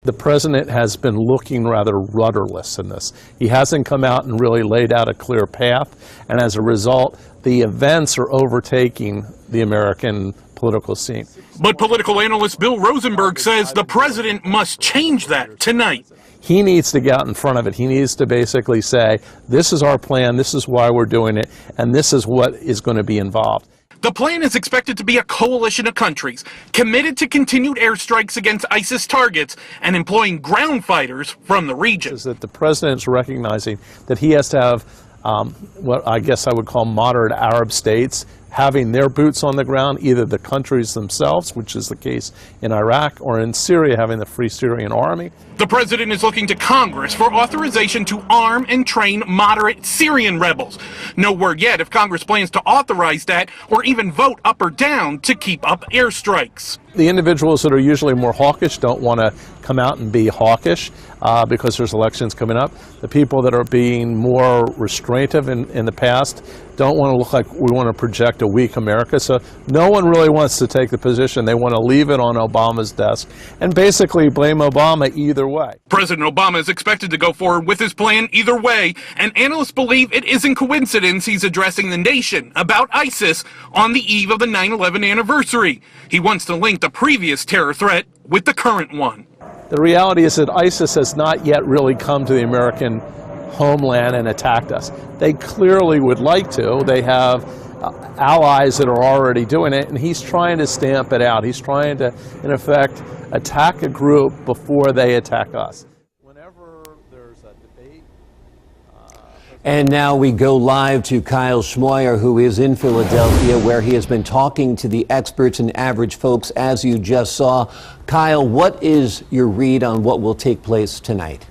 The president has been looking rather rudderless in this. He hasn't come out and really laid out a clear path, and as a result, the events are overtaking the American political scene. But political analyst Bill Rosenberg says the president must change that tonight. He needs to get out in front of it. He needs to basically say, this is our plan, this is why we're doing it, and this is what is going to be involved. The plan is expected to be a coalition of countries committed to continued airstrikes against ISIS targets and employing ground fighters from the region. Is that the president's recognizing that he has to have what I guess I would call moderate Arab states having their boots on the ground, either the countries themselves, which is the case in Iraq, or in Syria having the Free Syrian Army. The president is looking to Congress for authorization to arm and train moderate Syrian rebels. No word yet if Congress plans to authorize that or even vote up or down to keep up airstrikes. The individuals that are usually more hawkish don't want to come out and be hawkish because there's elections coming up. The people that are being more restraintive in the past don't want to look like we want to project a weak America. So no one really wants to take the position. They want to leave it on Obama's desk and basically blame Obama either way. President Obama is expected to go forward with his plan either way, and analysts believe it isn't coincidence he's addressing the nation about ISIS on the eve of the 9/11 anniversary. He wants to link the previous terror threat with the current one. The reality is that ISIS has not yet really come to the American homeland and attacked us. They clearly would like to. They have allies that are already doing it, and he's trying to stamp it out. He's trying to, in effect, attack a group before they attack us. Whenever there's a debate... And now we go live to Kyle Schmoyer, who is in Philadelphia, where he has been talking to the experts and average folks, as you just saw. Kyle, what is your read on what will take place tonight?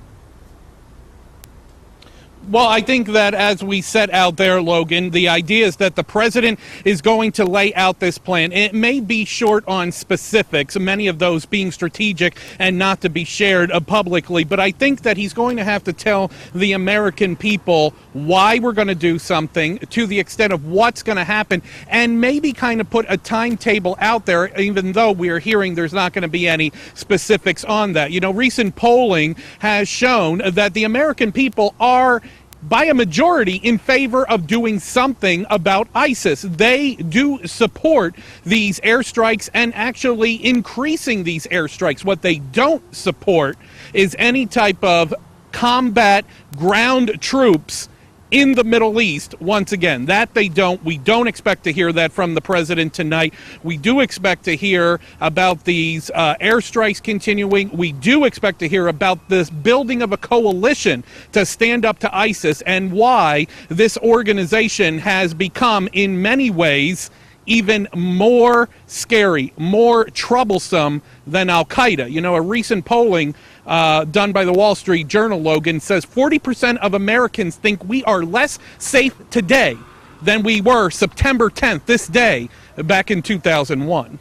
Well, I think that as we set out there, Logan, the idea is that the president is going to lay out this plan. It may be short on specifics, many of those being strategic and not to be shared publicly, but I think that he's going to have to tell the American people why we're going to do something, to the extent of what's going to happen, and maybe kind of put a timetable out there, even though we are hearing there's not going to be any specifics on that. You know, recent polling has shown that the American people are by a majority in favor of doing something about ISIS. They do support these airstrikes and actually increasing these airstrikes. What they don't support is any type of combat ground troops in the Middle East. Once again, that they don't. We don't expect to hear that from the president tonight. We do expect to hear about these airstrikes continuing. We do expect to hear about this building of a coalition to stand up to ISIS and why this organization has become, in many ways, even more scary, more troublesome than Al-Qaeda. You know, a recent polling done by the Wall Street Journal, Logan, says 40% of Americans think we are less safe today than we were September 10th, this day, back in 2001.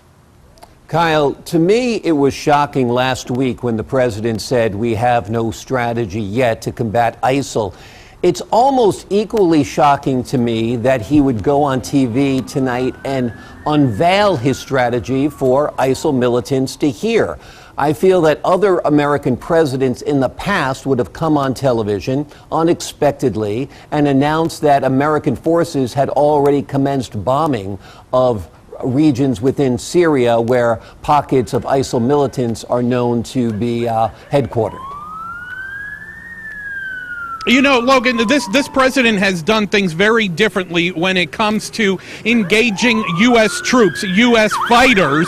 Kyle, to me, it was shocking last week when the president said we have no strategy yet to combat ISIL. It's almost equally shocking to me that he would go on TV tonight and unveil his strategy for ISIL militants to hear. I feel that other American presidents in the past would have come on television unexpectedly and announced that American forces had already commenced bombing of regions within Syria where pockets of ISIL militants are known to be headquartered. You know, Logan, this president has done things very differently when it comes to engaging U.S. troops, U.S. fighters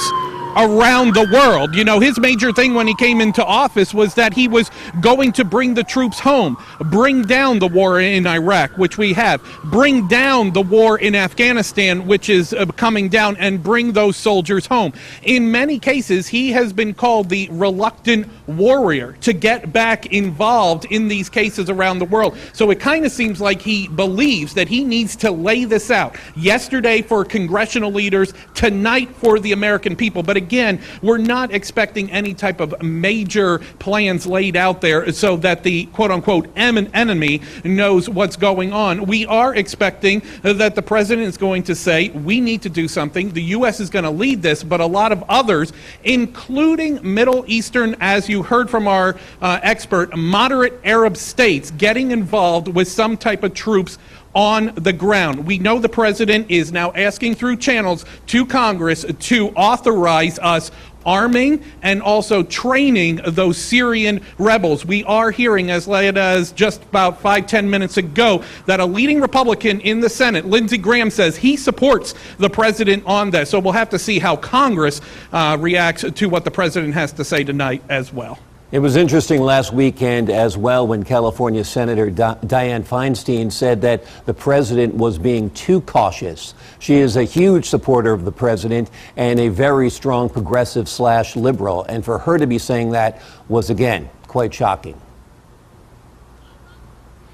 around the world. You know, his major thing when he came into office was that he was going to bring the troops home, bring down the war in Iraq, which we have, bring down the war in Afghanistan, which is coming down, and bring those soldiers home. In many cases, he has been called the reluctant warrior to get back involved in these cases around the world. So it kind of seems like he believes that he needs to lay this out. Yesterday for congressional leaders, tonight for the American people. But again, we're not expecting any type of major plans laid out there so that the quote-unquote enemy knows what's going on. We are expecting that the president is going to say, we need to do something. The U.S. is going to lead this, but a lot of others, including Middle Eastern, as you you heard from our expert, moderate Arab states getting involved with some type of troops on the ground. We know the president is now asking through channels to Congress to authorize us arming and also training those Syrian rebels. We are hearing, as late as just about 5-10 minutes ago, that a leading Republican in the Senate, Lindsey Graham, says he supports the president on this. So we'll have to see how Congress reacts to what the president has to say tonight as well. It was interesting last weekend as well when California Senator Dianne Feinstein said that the president was being too cautious. She is a huge supporter of the president and a very strong progressive/liberal. And for her to be saying that was, again, quite shocking.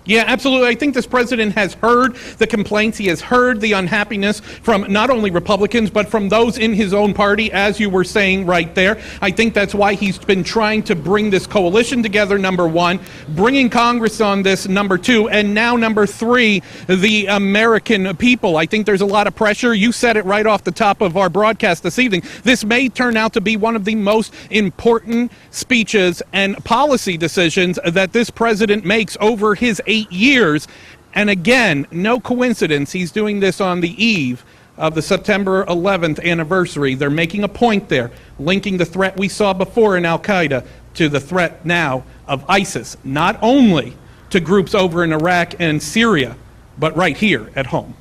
Yeah, absolutely. I think this president has heard the complaints. He has heard the unhappiness from not only Republicans, but from those in his own party, as you were saying right there. I think that's why he's been trying to bring this coalition together, number one, bringing Congress on this, number two, and now number three, the American people. I think there's a lot of pressure. You said it right off the top of our broadcast this evening. This may turn out to be one of the most important speeches and policy decisions that this president makes over his 8 years. And again, no coincidence, he's doing this on the eve of the September 11th anniversary. They're making a point there, linking the threat we saw before in Al-Qaeda to the threat now of ISIS, not only to groups over in Iraq and Syria, but right here at home.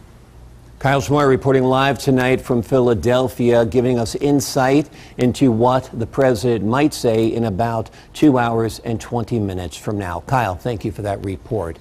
Kyle Schmoyer reporting live tonight from Philadelphia, giving us insight into what the president might say in about 2 hours and 20 minutes from now. Kyle, thank you for that report.